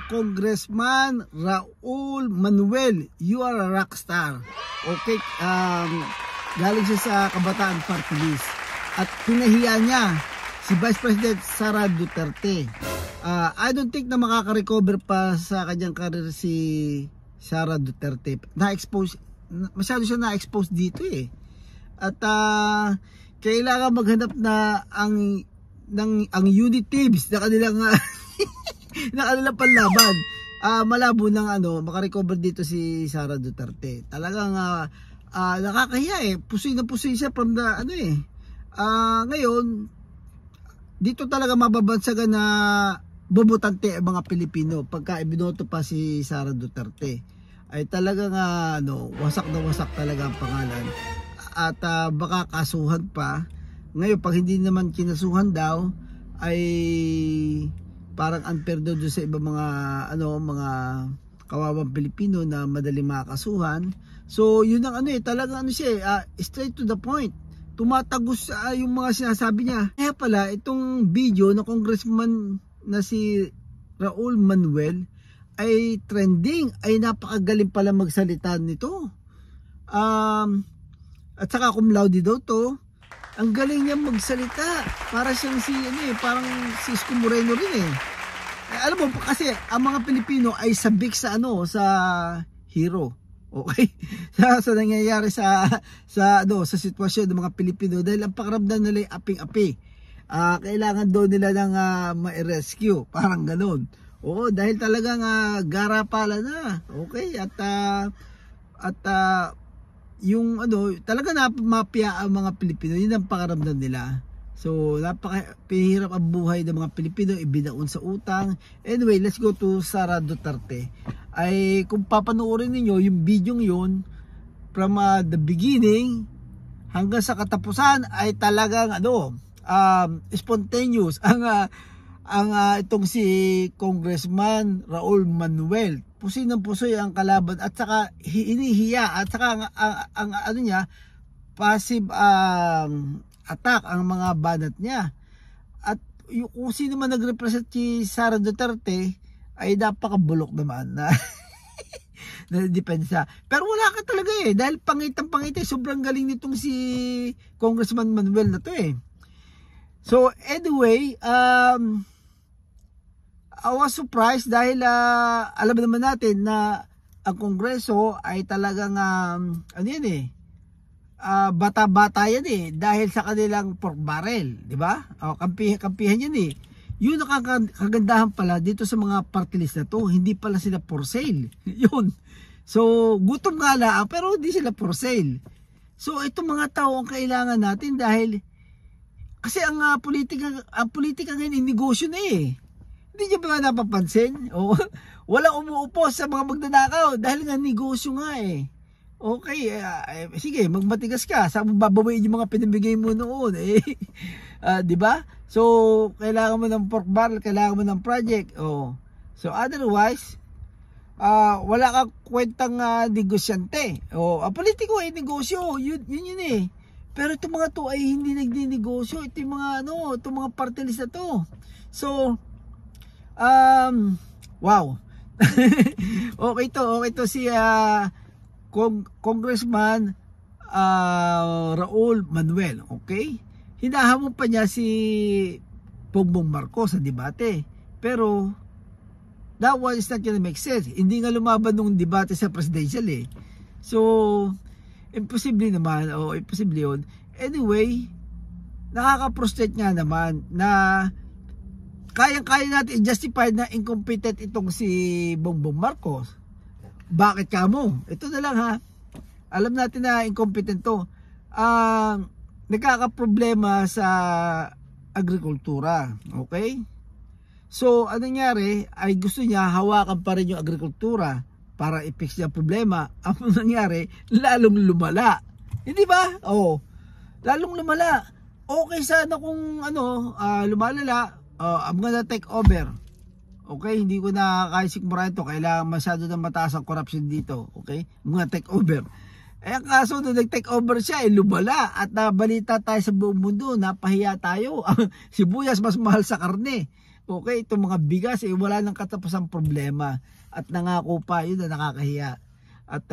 Congressman Raul Manuel, you are a rock star. Okay, galing siya sa Kabataan Party List. At pinahiya niya si Vice President Sara Duterte. I don't think na makaka-recover pa sa kanyang career si Sara Duterte. Na-expose, masyado siya na-expose dito eh. At kailangan maghanap na ang unit teams na kanilang na kanilang panlaban. Malabo ng makarecover dito si Sara Duterte. Talagang nakakahiya eh. Pusoy na pusoy siya from the ngayon dito talaga mababansagan na bobotante ang mga Pilipino pagka ibinoto pa si Sara Duterte. Ay talagang wasak na wasak talaga ang pangalan. At baka kasuhan pa. Ngayon pag hindi naman kinasuhan daw ay parang unfair doon sa iba mga mga kawawang Pilipino na madali makakasuhan. So yun ang talagang siya straight to the point. Tumatagos yung mga sinasabi niya. Kaya pala itong video na congressman na si Raul Manuel ay trending, ay napakagaling pala magsalita nito. At saka cum laude daw to. Ang galing niya magsalita. Para siyang parang si Isko Moreno rin eh. Alam mo kasi ang mga Pilipino ay sabik sa sa hero. Okay? sa nangyayari sa sitwasyon ng mga Pilipino dahil ang pakiramdam nila ay aping-api. Kailangan daw nila ng ma-rescue, parang ganoon. Oo, dahil talagang gara pala na. Okay? At yung talaga mapya ang mga Pilipino, yun ang pakiramdam nila. So napakahirap ang buhay ng mga Pilipino, ibinaon sa utang. Anyway, let's go to Sara Duterte. Ay kung papanoorin niyo yung video yun from the beginning hanggang sa katapusan ay talagang spontaneous ang itong si Congressman Raul Manuel. Pusoy ng pusoy ang kalaban at saka hinihiya at saka ang niya passive attack ang mga banat niya. At kung sino man nagrepresent si Sara Duterte ay napakabulok naman na depensa. Pero wala ka talaga eh dahil pangitang-pangit sobrang galing nitong si Congressman Manuel na to eh. So anyway, I was surprised dahil alam naman natin na ang Kongreso ay talagang bata-bata yan eh dahil sa kanilang pork barrel, di ba? Kampihan yan eh. Yun kagandahan pala dito sa mga party list na to, hindi pala sila for sale. Yun. So gutom nga lang pero hindi sila for sale. So itong mga tao ang kailangan natin dahil kasi ang politika ngayon negosyo na eh. Hindi niyo ba napapansin? Walang umuupo sa mga magnanakaw dahil nga negosyo nga eh. Okay, sige, magmatigas ka. Saan mo babawiin yung mga pinibigay mo noon eh. 'Di ba? So, kailangan mo ng pork barrel, kailangan mo ng project. So otherwise, wala kang kwentang negosyante. Ang politiko ay negosyo, yun eh. Pero itong mga to ay hindi nagninegosyo. Ito yung mga itong mga party list na to. So, wow. okay to si Congressman Raul Manuel, okay? Hinahamon pa niya si Bongbong Marcos sa debate. Pero that one is not gonna make sense. Hindi nga lumaban nung debate sa presidential eh. So imposible naman, imposible yun. Anyway, nakaka-frustrate nga naman na kayang-kaya natin i-justify na incompetent itong si Bongbong Marcos. Bakit ka mo? Ito na lang ha. Alam natin na incompetent to. Nagkakaproblema sa agrikultura. Okay? So, anong nangyari ay gusto niya hawakan pa rin yung agrikultura para i-fix niya problema. Ang nangyari, lalong lumala. Hindi ba? Lalong lumala. Okay sana kung lumalala. I'm gonna take over. Okay, hindi ko na kaya sikmurahin to. Kailangan masyado na mataas ang corruption dito. Okay, I'm gonna take over. Ang kaso nung nag-take over siya, lumala. At nabalita tayo sa buong mundo, napahiya tayo. Sibuyas mas mahal sa karne. Okay, itong mga bigas wala nang katapusang problema at nangako pa, yun na nakakahiya. At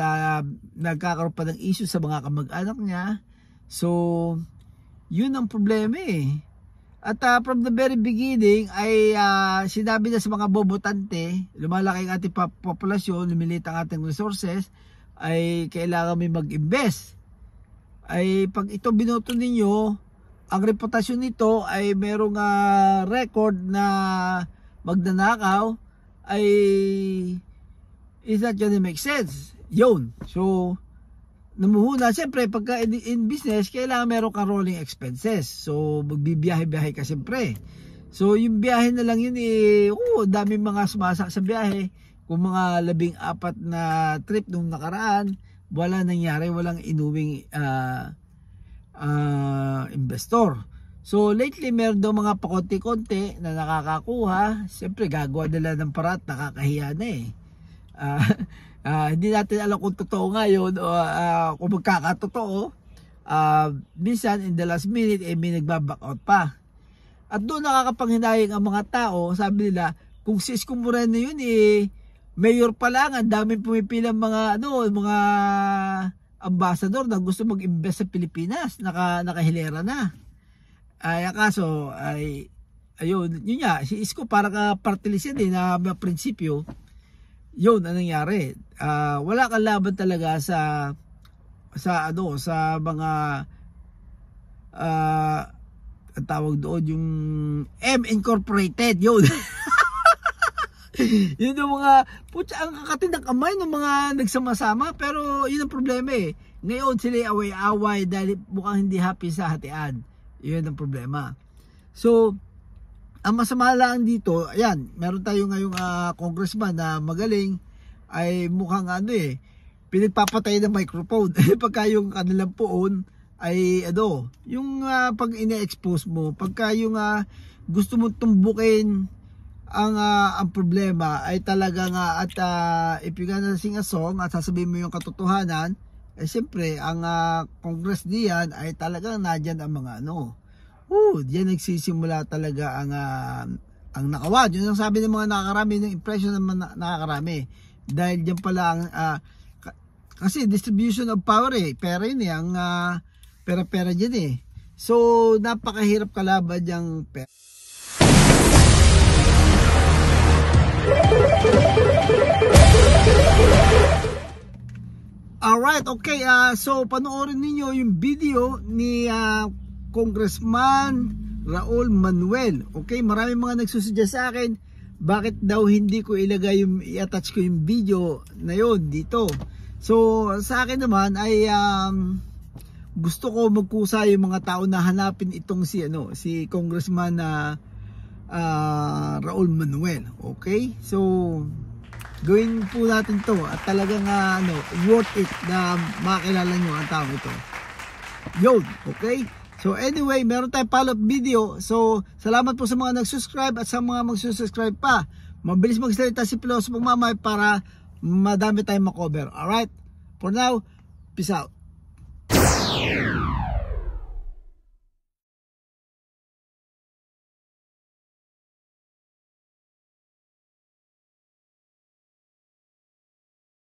nagkakaroon pa ng issue sa mga kamag-anak niya. So yun ang problema eh. At from the very beginning ay sinabi na sa mga bobotante, lumalaki ang ating populasyon, lumilit ang ating resources, ay kailangan may mag-invest. Ay pag ito binoto ninyo, ang reputasyon nito ay merong record na magnanakaw, ay is not gonna make sense. Yun. So namuhuna, siyempre pagka in business kailangan meron kang rolling expenses, so magbibiyahe-biyahe ka siyempre. So yung biyahe na lang yun dami mga sumasak sa biyahe. Kung mga 14 na trip nung nakaraan, wala nangyari, walang inuwing investor. So lately meron daw mga pakonti-konti na nakakakuha. Siyempre gagawa nila ng parat, nakakahiya na eh. Hindi natin alam kung totoo nga yun o kung magkakatotoo. Minsan in the last minute may nagbaback out pa. At doon nakakapanghinayang ang mga tao. Sabi nila, kung si Isko Moreno yun mayor pa lang, ang daming pumipilang mga mga ambassador na gusto mag-invest sa Pilipinas, nakahilera na. Kaso ayun, yun nga, si Isko para ka party list yan na may prinsipyo. Yun ang nangyari. Wala kang laban talaga sa mga ang tawag doon yung M Incorporated, yun. Yun yung mga ang kakatindang kamay ng mga nagsama-sama, pero yun ang problema eh. Ngayon sila away-away dahil mukhang hindi happy sa hatian. Yun ang problema. So ang masama lang dito, ayan, meron tayo ngayong congressman na magaling, ay mukhang pinagpapatay ng microphone. Pagka yung kanilang poon ay yung pag ine-expose mo, pagka yung gusto mo tumbukin ang problema ay talaga at if you're gonna sing a song at sasabihin mo yung katotohanan, siyempre ang congress diyan ay talagang nadyan ang mga diyan nagsisimula talaga ang nakawad. Yun ang sabi ng mga nakakarami, ng impression ng mga nakakarami. Dahil diyan pala ang kasi distribution of power pera yun ang pera-pera diyan So napakahirap kalaban yung pera. Alright, okay, so panoorin niyo yung video ni Congressman Raul Manuel. Okay, maraming mga nagsusuggest sa akin bakit daw hindi ko ilagay i-attach ko yung video na yun dito. So sa akin naman ay gusto ko magkusa yung mga tao na hanapin itong si Congressman Raul Manuel. Okay, so gawin po natin to at talagang worth it na makilala nyo ang tao ito. Yun, okay. So anyway, meron tayong follow-up video. So salamat po sa mga nag-subscribe at sa mga mag-subscribe pa. Mabilis magsalita si Piloso Pagmamay para madami tayong makover. Alright, for now, peace out.